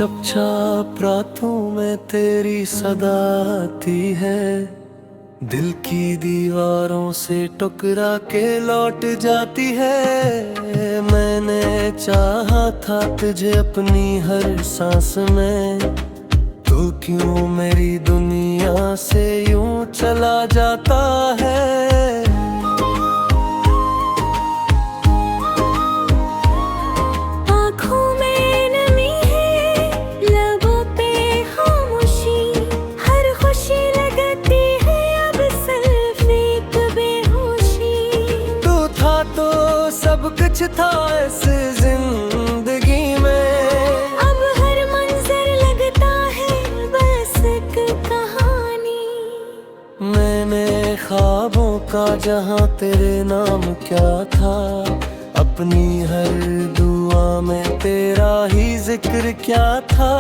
चुपचाप रातों में तेरी सदा आती है, दिल की दीवारों से टकरा के लौट जाती है। मैंने चाहा था तुझे अपनी हर सांस में, तू क्यों मेरी दुनिया से यूं चला जाता है। सब कुछ था इस जिंदगी में, अब हर मंजर लगता है बस एक कहानी। मैंने ख्वाबों का जहां तेरे नाम क्या था, अपनी हर दुआ में तेरा ही जिक्र क्या था।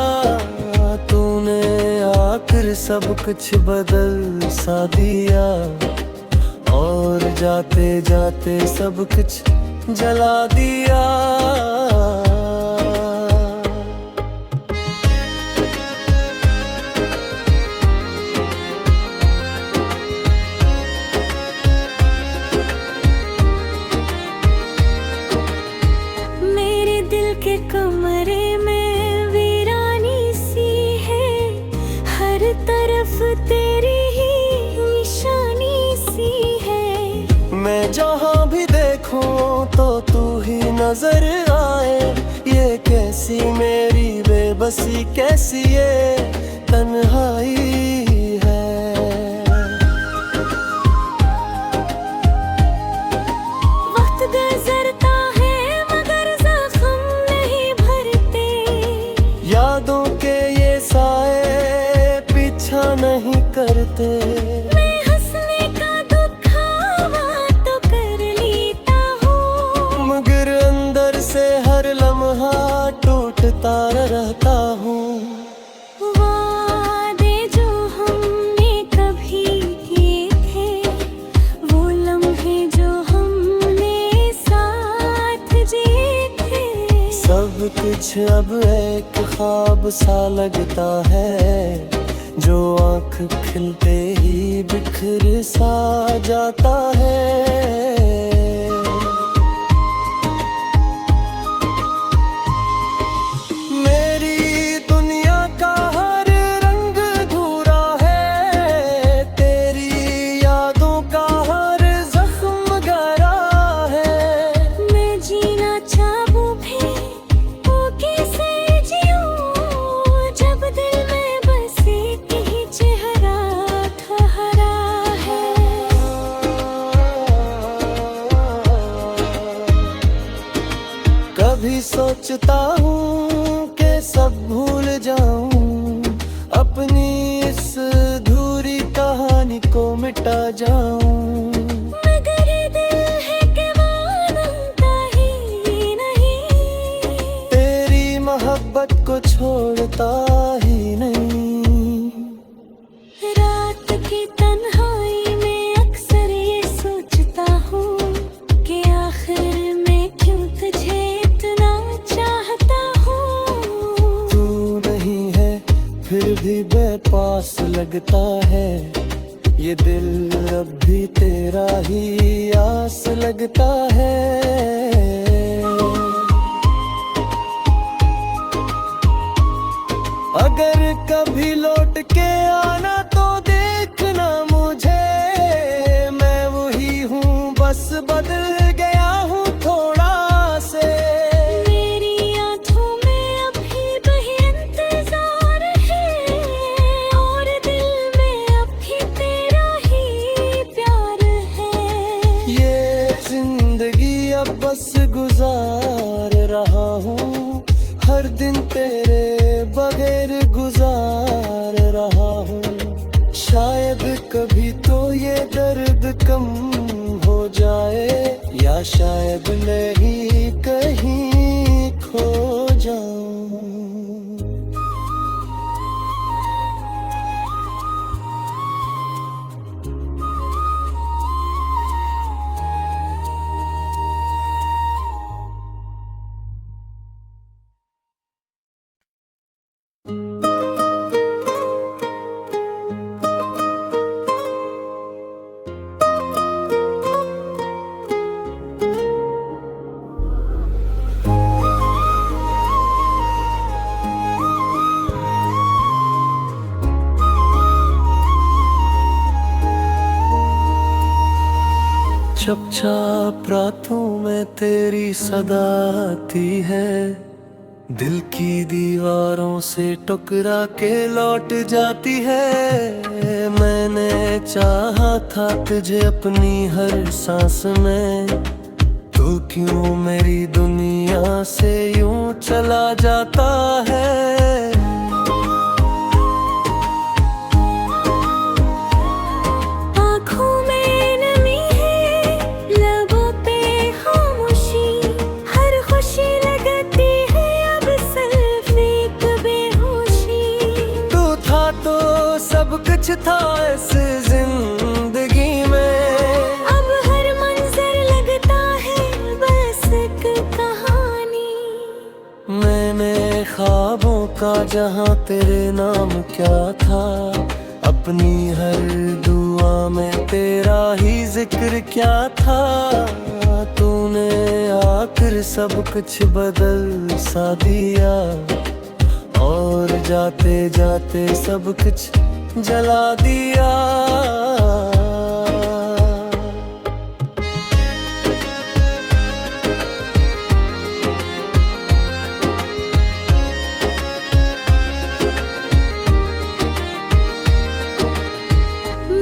तूने आकर सब कुछ बदल सा दिया, और जाते जाते सब कुछ जला दिया। मेरे दिल के कमरे में वीरानी सी है, हर तरफ तेरी ही निशानी सी है। मैं जहाँ भी देखूं तो तू ही नजर आए, ये कैसी मेरी बेबसी, कैसी ये तन्हाई है। वक्त गुजरता है मगर जख्म नहीं भरते, यादों के ये साए पीछा नहीं करते। टूटता रहता हूँ। वादे जो हमने कभी किए थे, वो लम्हे जो हमने साथ जिए थे, सब कुछ अब एक ख्वाब सा लगता है, जो आँख खिलते ही बिखर सा जाता है। कभी सोचता हूँ कि सब भूल जाऊं, अपनी इस अधूरी कहानी को मिटा जाऊं। मगर दिल है कि मानता ही नहीं, तेरी मोहब्बत को छोड़ता ही नहीं। रात की तन्हाई में अक्सर ये सोचता हूँ कि आखिर में क्यों तुझे फिर भी बेपास लगता है, ये दिल अब भी तेरा ही आस लगता है। अगर कभी लौट के आना तो देखना मुझे, मैं वही हूँ बस बदल गया हूँ थोड़ा से। बस गुजार रहा हूँ, हर दिन तेरे बगैर गुजार रहा हूँ। शायद कभी तो ये दर्द कम हो जाए, या शायद नहीं कहीं खो चुपचाप रातों में तेरी सदा आती है, दिल की दीवारों से टकरा के लौट जाती है। मैंने चाहा था तुझे अपनी हर सांस में, तू क्यों मेरी दुनिया से यूं चला जाता है। आँखों में नमी है, लबों पे खामोशी, हर खुशी लगती है अब सिर्फ एक बेहोशी। तू था तो सब कुछ था इस जिंदगी में, अब हर मंजर लगता है बस एक कहानी। मैंने ख्वाबों का जहां तेरे नाम क्या था, अपनी हर दुआ में तेरा ही जिक्र क्या था। तूने आकर सब कुछ बदल सा दिया, और जाते जाते सब कुछ जला दिया।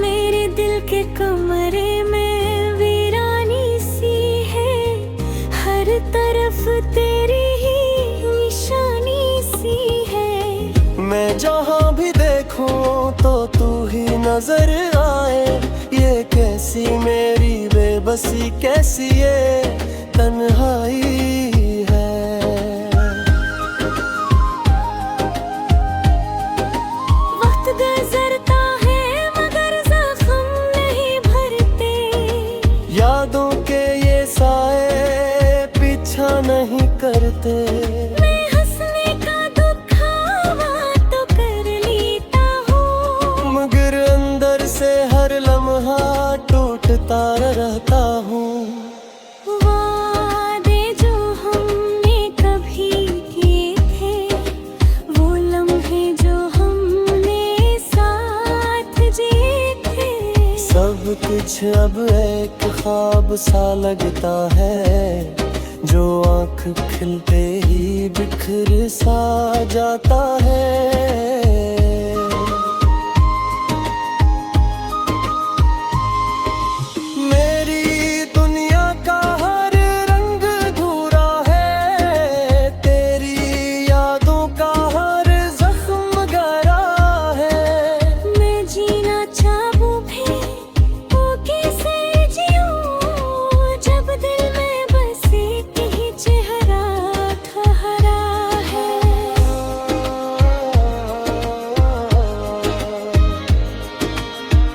मेरे दिल के कमरे में वीरानी सी है, हर तरफ तेरी ही निशानी सी है। मैं जहाँ भी देखूं तो तू ही नजर आए, ये कैसी मेरी बेबसी, कैसी ये तन्हाई है। वक्त गुजरता है मगर जख्म नहीं भरते, यादों के ये साए पीछा नहीं करते। मैं हंसने का दुखावा तो कर लेता हूँ, मगर अंदर से हर लम्हा टूटता रहता हूँ। वादे जो हमने कभी किए थे, वो लम्हे जो हमने साथ जिए थे। सब कुछ अब एक ख्वाब सा लगता है, जो आँख खिलते ही बिखर सा जाता है। मेरी दुनिया का हर रंग अधूरा है, तेरी यादों का हर जख्म गहरा है। मैं जीना चाहूँ भी वो कैसे जीऊँ, जब दिल में बस एक ही चेहरा ठहरा है।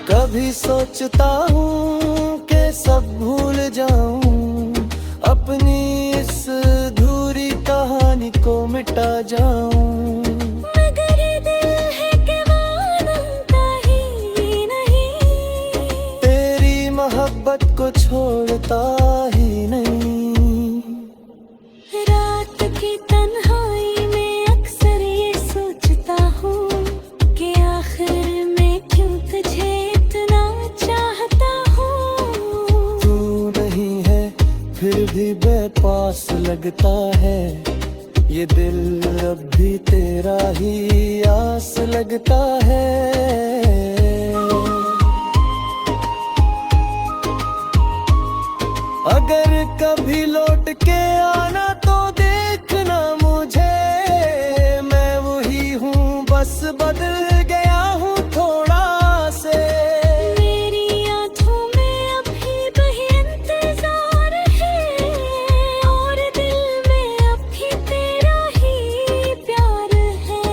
कभी सोचता हूँ कि सब भूल जाऊं, अपनी इस अधूरी कहानी को मिटा जाऊं। मगर दिल है कि मानता ही नहीं, तेरी मोहब्बत को छोड़ता ही नहीं। रात की तन्हाई में अक्सर ये सोचता हूँ कि आखिर में क्यों तुझे इतना चाहता हूँ। तू नहीं है फिर भी बेपास लगता है, ये दिल अब भी तेरा ही आस लगता है। अगर कभी लौट के आना तो देखना मुझे, मैं वही हूँ बस बदल गया हूँ थोड़ा से। मेरी आँखों में अभी भी इंतजार है, और दिल में अभी तेरा ही प्यार है।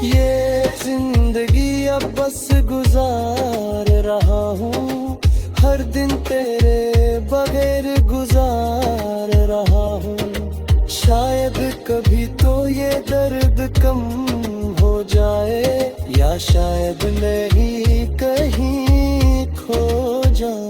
ये जिंदगी अब बस गुजार रहा हूँ, हर दिन तेरे बगैर गुजार रहा हूँ। शायद कभी तो ये दर्द कम हो जाए, या शायद नहीं कहीं खो जाऊं।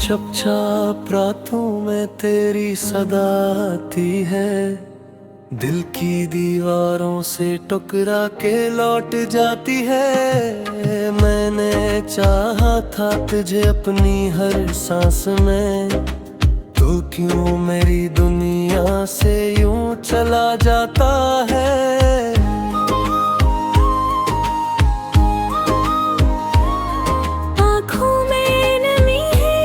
चुपचाप रातों में तेरी सदा आती है, दिल की दीवारों से टकरा के लौट जाती है। मैंने चाहा था तुझे अपनी हर सांस में, तू क्यों मेरी दुनिया से यूं चला जाता है। आँखों में नमी है,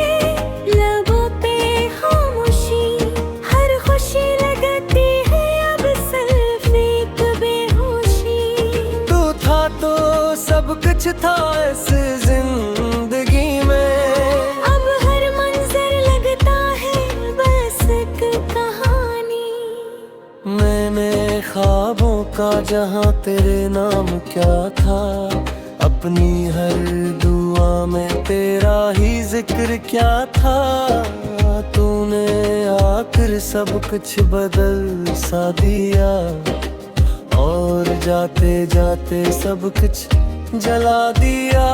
लबों पे खामोशी, हर खुशी लगती है अब सिर्फ एक बेहोशी। तू था तो सब कुछ था इस जिंदगी में, अब हर मंजर लगता है बस एक कहानी। मैंने ख्वाबों का जहां तेरे नाम क्या था, अपनी हर दुआ में तेरा ही जिक्र क्या था। तूने आकर सब कुछ बदल सा दिया, और जाते जाते सब कुछ जला दिया।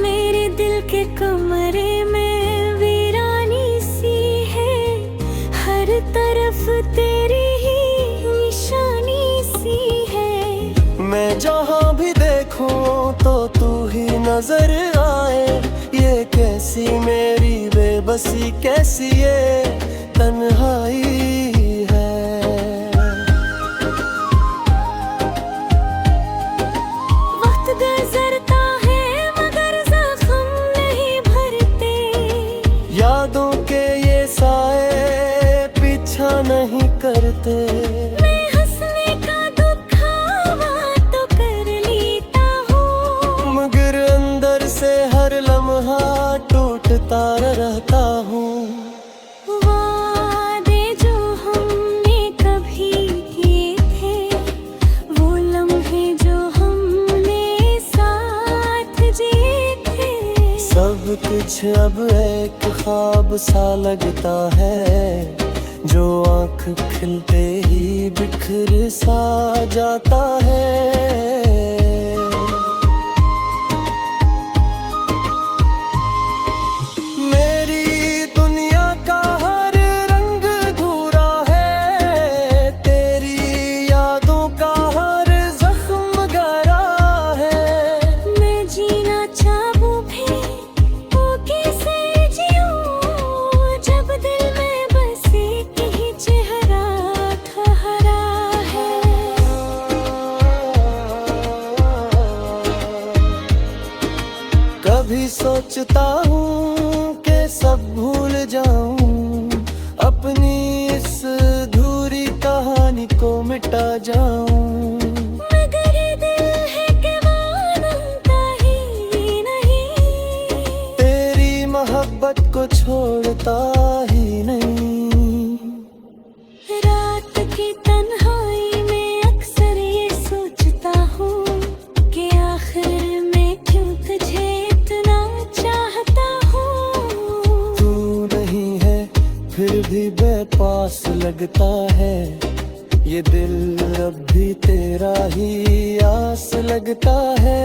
मेरे दिल के कमरे में वीरानी सी है, हर तरफ तेरी ही निशानी सी है। मैं जहाँ भी देखूं तो तू ही नजर आए, ये कैसी मेरी बेबसी, कैसी ये तन्हाई है। वक्त गुजरता है मगर जख्म नहीं भरते, यादों के ये साए पीछा नहीं करते। मैं हंसने का दुखावा तो कर लेता हूँ, मगर अंदर से हर लम्हा टूटता रहता हूँ। वादे जो हमने कभी किए थे, वो लम्हे जो हमने साथ जिए थे। सब कुछ अब एक ख्वाब सा लगता है, जो आँख खिलते ही बिखर सा जाता है। मेरी दुनिया का हर रंग अधूरा है, तेरी यादों का हर जख्म गहरा है। मैं जीना चाहूँ भी वो कैसे जीऊँ, जब दिल में बस एक ही चेहरा ठहरा है। कभी सोचता हूँ कि सब भूल जाऊं, अपनी इस अधूरी कहानी को मिटा जाऊं। मगर ये दिल है कि मानता ही नहीं, तेरी मोहब्बत को छोड़ता ही नहीं। रात की तन्हाई में अक्सर ये सोचता हूँ कि आखिर मैं क्यों तुझे इतना चाहता हूँ। तू नहीं है फिर भी बेपास लगता है, ये दिल अब भी तेरा ही आस लगता है।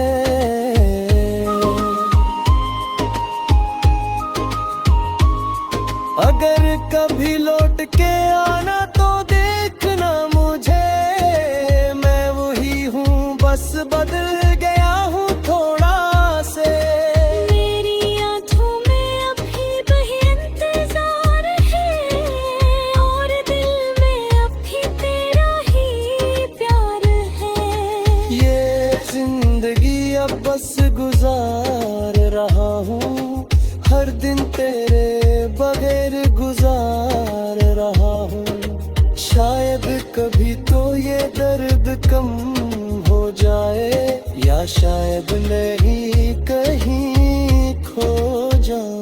अगर कभी लौट के आना तो देखना मुझे, मैं वही हूँ बस बदल गया हूँ थोड़ा से। मेरी आँखों में अभी भी इंतजार है, और दिल में अभी तेरा ही प्यार है। ये जिंदगी अब बस गुजार रहा हूँ, हर दिन तेरे बगैर गुजार रहा हूँ। शायद कभी तो ये दर्द कम हो जाए, या शायद मैं ही कहीं खो जाऊं।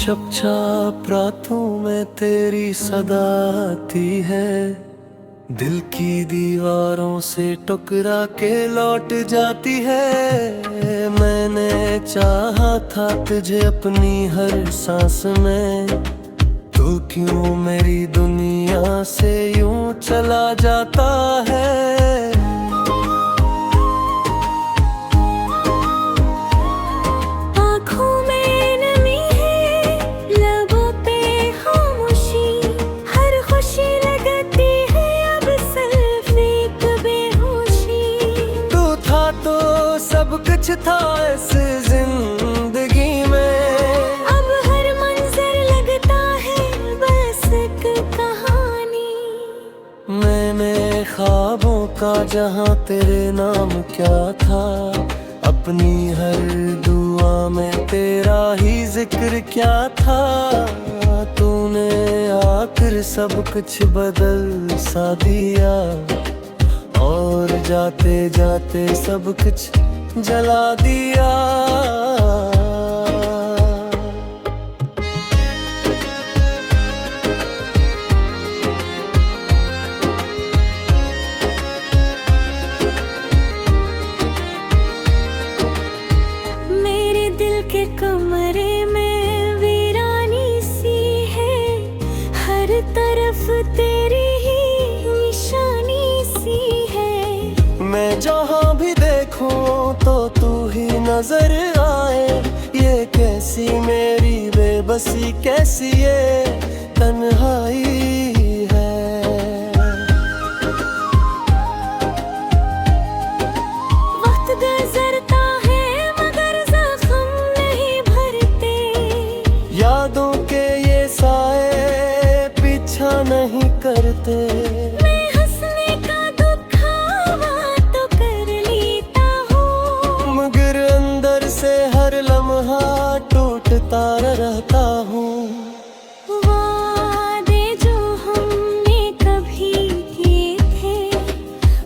चुपचाप रातों में तेरी सदा आती है, दिल की दीवारों से टकरा के लौट जाती है। मैंने चाहा था तुझे अपनी हर सांस में, तू क्यों मेरी दुनिया से यूं चला जाता है। आँखों में नमी है, लबों पे खामोशी, हर खुशी लगती है अब सिर्फ एक बेहोशी। तू था तो सब कुछ था इस जिंदगी में, अब हर मंजर लगता है बस एक कहानी। मैंने ख्वाबों का जहां तेरे नाम क्या था, अपनी हर दुआ में तेरा ही जिक्र क्या था। तूने आकर सब कुछ बदल सा दिया, और जाते जाते सब कुछ जला दिया। मेरे दिल के कमरे में वीरानी सी है, हर तरफ तेरी ही निशानी सी है। मैं जहाँ भी देखूं तो तू ही नजर आए, ये कैसी मेरी बेबसी, कैसी ये तन्हाई है। वक्त गुजरता है मगर जख्म नहीं भरते, यादों के ये साए पीछा नहीं करते। मैं हंसने का दुखावा तो कर लेता हूँ, मगर अंदर से हर लम्हा टूटता रहता हूँ। वादे जो हमने कभी किए थे,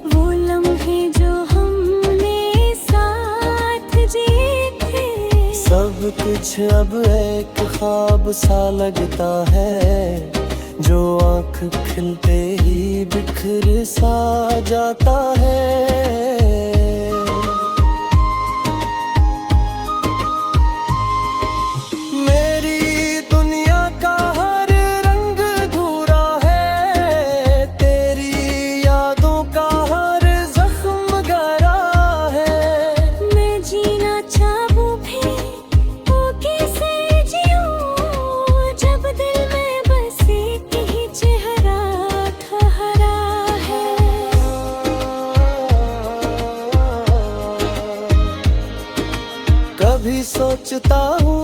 वो लम्हे जो हमने साथ जिए थे। सब कुछ अब एक ख्वाब सा लगता है, जो आँख खिलते ही बिखर सा जाता है। मेरी दुनिया का हर रंग अधूरा है, तेरी यादों का हर जख्म गहरा है। मैं जीना चाहूँ भी वो कैसे जीऊँ, जब दिल में बस एक ही चेहरा ठहरा है। कभी सोचता हूँ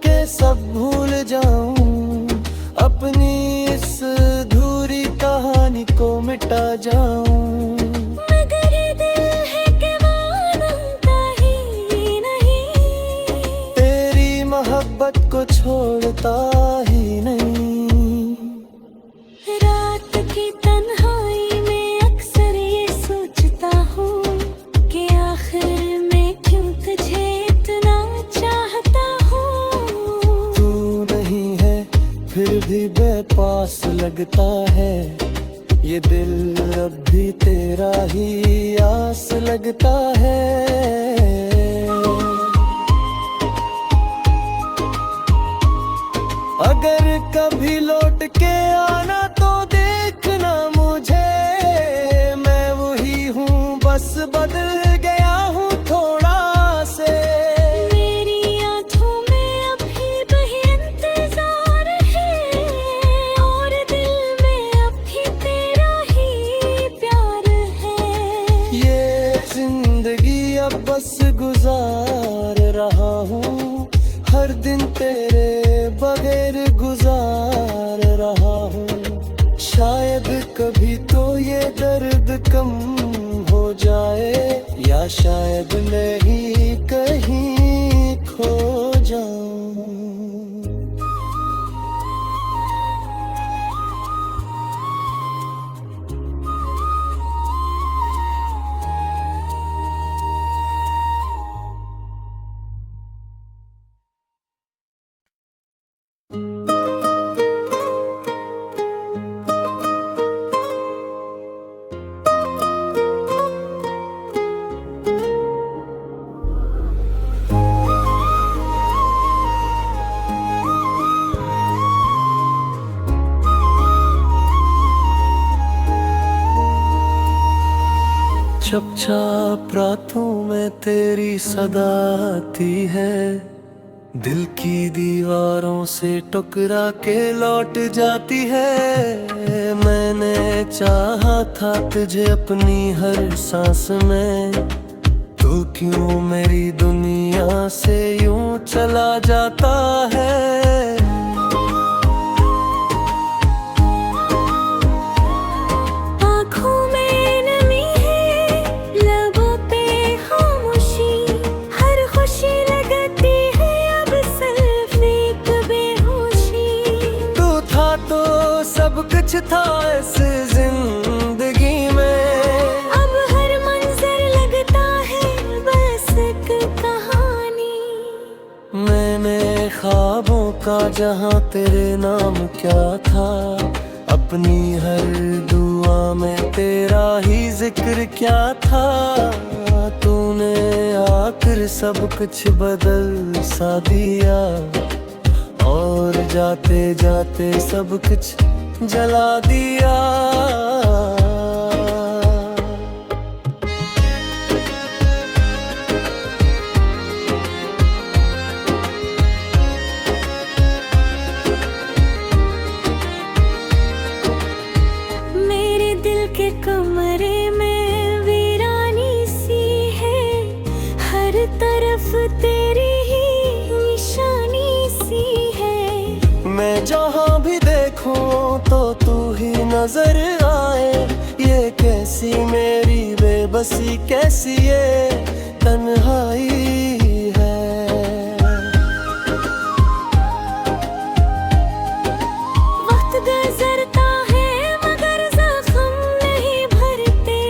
कि सब भूल जाऊं, अपनी इस अधूरी कहानी को मिटा जाऊं। मगर ये दिल है कि मानता ही नहीं, तेरी मोहब्बत को छोड़ता ही नहीं। रात की तन्हाई में अक्सर ये सोचता हूँ कि आखिर मैं क्यों तुझे इतना चाहता हूँ। तू नहीं है फिर भी बेपास लगता है, ये दिल अब भी तेरा ही आस लगता है। अगर कभी लौट के आना तो देखना मुझे, मैं वही हूँ बस बदल गया हूँ थोड़ा से। मेरी आँखों में अभी वही इंतजार है, और दिल में अभी तेरा ही प्यार है। ये जिंदगी अब बस गुजार रहा हूँ, हर दिन तेरे बगैर गुजार रहा हूँ। शायद कभी तो ये दर्द कम हो जाए, या शायद मैं ही कहीं खो जाऊं। चुपचाप रातों में तेरी सदा आती है, दिल की दीवारों से टकरा के लौट जाती है। मैंने चाहा था तुझे अपनी हर सांस में, तू क्यों मेरी दुनिया से यूं चला जाता है। आँखों में नमी है, लबों पे खामोशी, हर खुशी लगती है अब सिर्फ एक बेहोशी। तू था तो सब कुछ था इस जिंदगी में, अब हर मंजर लगता है बस एक कहानी। मैंने ख्वाबों का जहां तेरे नाम क्या था, अपनी हर दुआ में तेरा ही जिक्र क्या था। तूने आकर सब कुछ बदल सा दिया, और जाते जाते सब कुछ जला दिया। मेरे दिल के कमरे में वीरानी सी है, हर तरफ तेरी ही निशानी सी है। मैं जहाँ भी देखूं तो तू ही नजर आए, ये कैसी मेरी बेबसी, कैसी ये तन्हाई है। वक्त गुजरता है मगर जख्म नहीं भरते,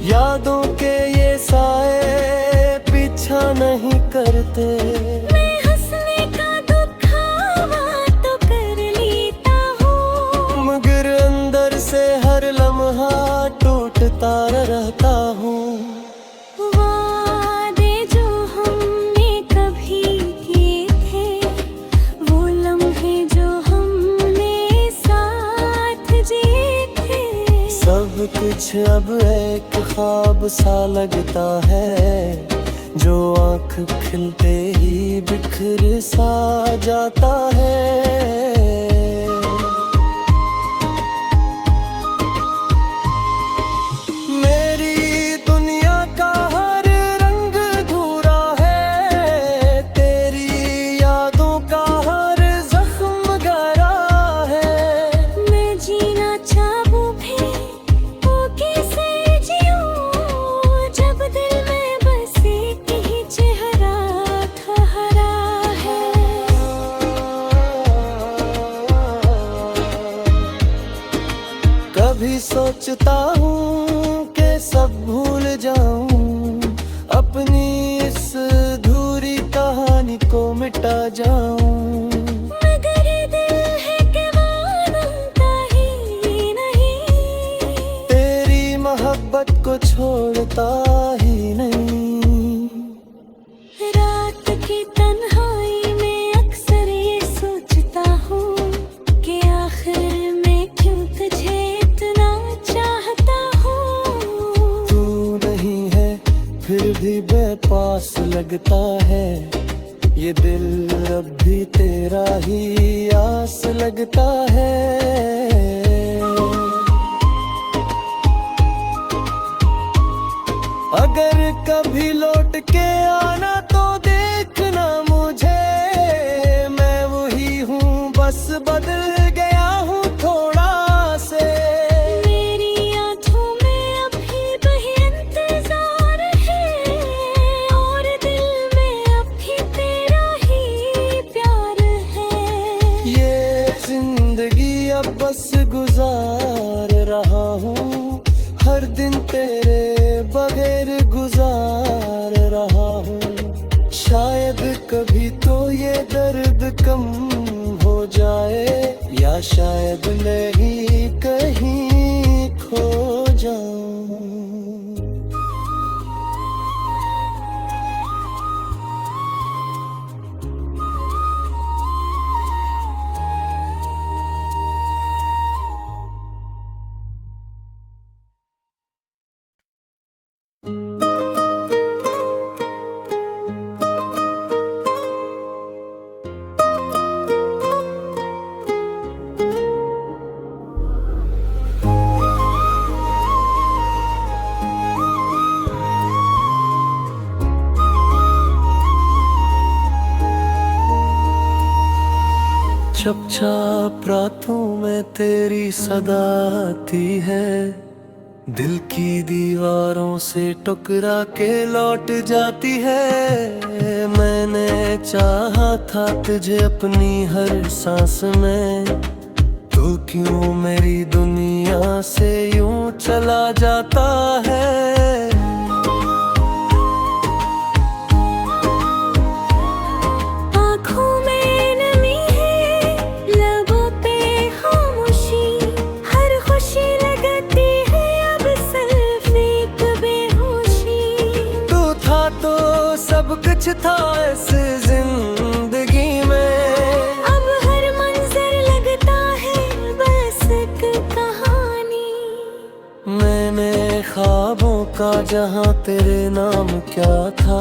यादों के ये साए पीछा नहीं करते। मैं हंसने का दुखावा तो कर लेता हूँ, मगर अंदर से हर लम्हा टूटता रहता हूँ। वादे जो हमने कभी किए थे, वो लम्हे जो हमने साथ जिए थे। सब कुछ अब एक ख्वाब सा लगता है, जो आँख खिलते ही बिखर सा जाता है। मेरी दुनिया का हर रंग अधूरा है, तेरी यादों का हर जख्म गहरा है। मैं जीना चाहूँ भी वो कैसे जीऊँ, जब दिल में बस एक ही चेहरा ठहरा है। कभी सोचता हूँ कि सब भूल जाऊं, अपनी इस अधूरी कहानी को मिटा जाऊं। मगर ये दिल है कि मानता ही नहीं, तेरी मोहब्बत को छोड़ता ही नहीं। रात की तन्हाई में अक्सर ये सोचता हूँ कि आखिर मैं क्यों तुझे इतना चाहता हूँ। तू नहीं है फिर भी बेपास लगता है, ये दिल अब भी तेरा ही आस लगता है। अगर कभी लौट के आना तो देखना मुझे, मैं वही हूँ बस बदल गया हूँ थोड़ा से। मेरी आँखों में अभी वही इंतजार है, और दिल में अभी तेरा ही प्यार है। ये जिंदगी अब बस गुजार रहा हूँ, हर दिन तेरे बगैर गुजार रहा हूँ। शायद कभी तो ये दर्द कम हो जाए, या शायद मैं ही कहीं खो जाऊं। चुपचाप रातों में तेरी सदा आती है, दिल की दीवारों से टकरा के लौट जाती है। मैंने चाहा था तुझे अपनी हर सांस में, तू क्यों मेरी दुनिया से यूं चला जाता है। सब कुछ था इस जिंदगी में, अब हर मंजर लगता है बस एक कहानी। मैंने ख्वाबों का जहां तेरे नाम क्या था,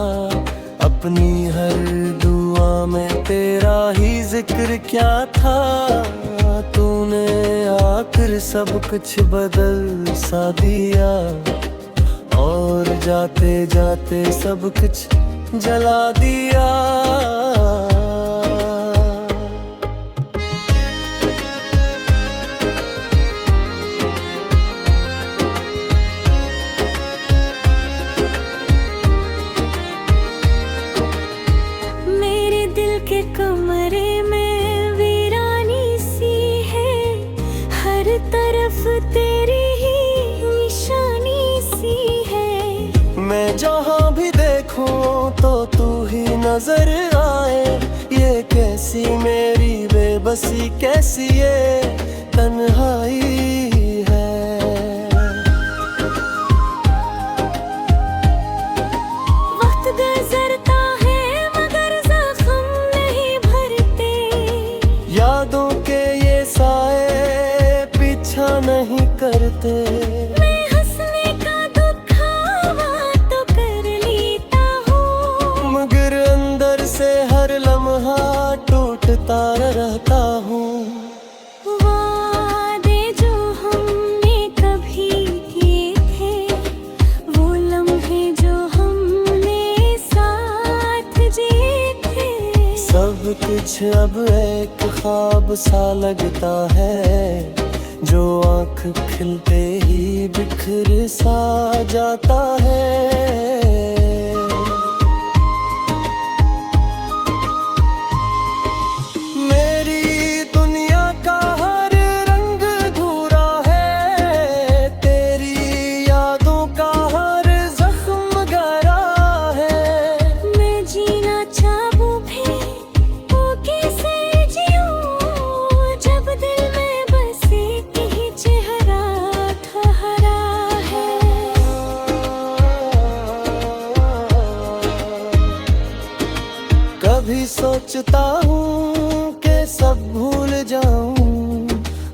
अपनी हर दुआ में तेरा ही जिक्र क्या था। तूने आकर सब कुछ बदल सा दिया, और जाते जाते सब कुछ जला दिया। मेरे दिल के कमरे में वीरानी सी है, हर तरफ तेरी ही निशानी सी है। मैं जहाँ भी देखूं तो तू ही नजर आए, ये कैसी मेरी बेबसी, कैसी ये तन्हाई है। वक्त गुजरता है मगर जख्म नहीं भरते, यादों के ये साए पीछा नहीं करते। टूटता रहता हूँ। वादे जो हमने कभी किए थे, वो लम्हे जो हमने साथ जिए थे, सब कुछ अब एक ख्वाब सा लगता है, जो आँख खिलते ही बिखर सा जाता है। कभी सोचता हूँ कि सब भूल जाऊं,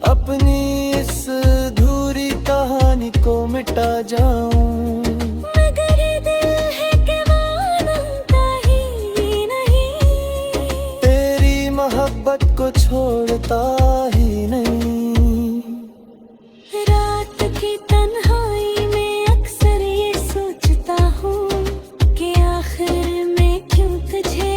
अपनी इस अधूरी कहानी को मिटा जाऊं। मगर दिल है कि मानता ही नहीं, तेरी मोहब्बत को छोड़ता ही नहीं। रात की तन्हाई में अक्सर ये सोचता हूँ कि आखिर में क्यों तुझे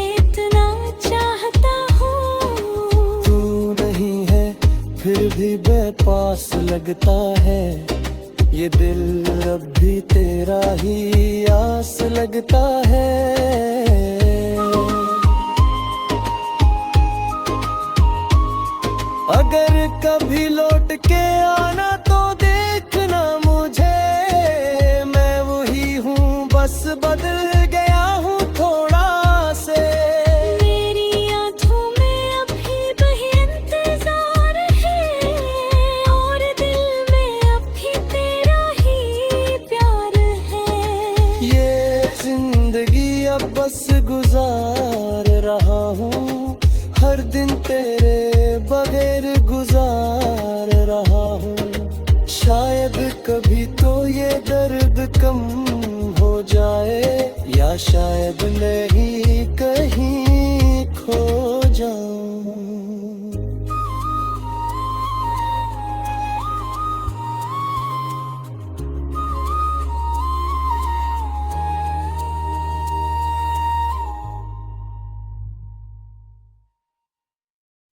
फिर भी बेपास लगता है, ये दिल अब भी तेरा ही आस लगता है। अगर कभी लौट के आना तो देखना मुझे, मैं वही हूँ बस बदल गया हूँ थोड़ा से। बस गुजार रहा हूँ, हर दिन तेरे बगैर गुजार रहा हूँ। शायद कभी तो ये दर्द कम हो जाए, या शायद नहीं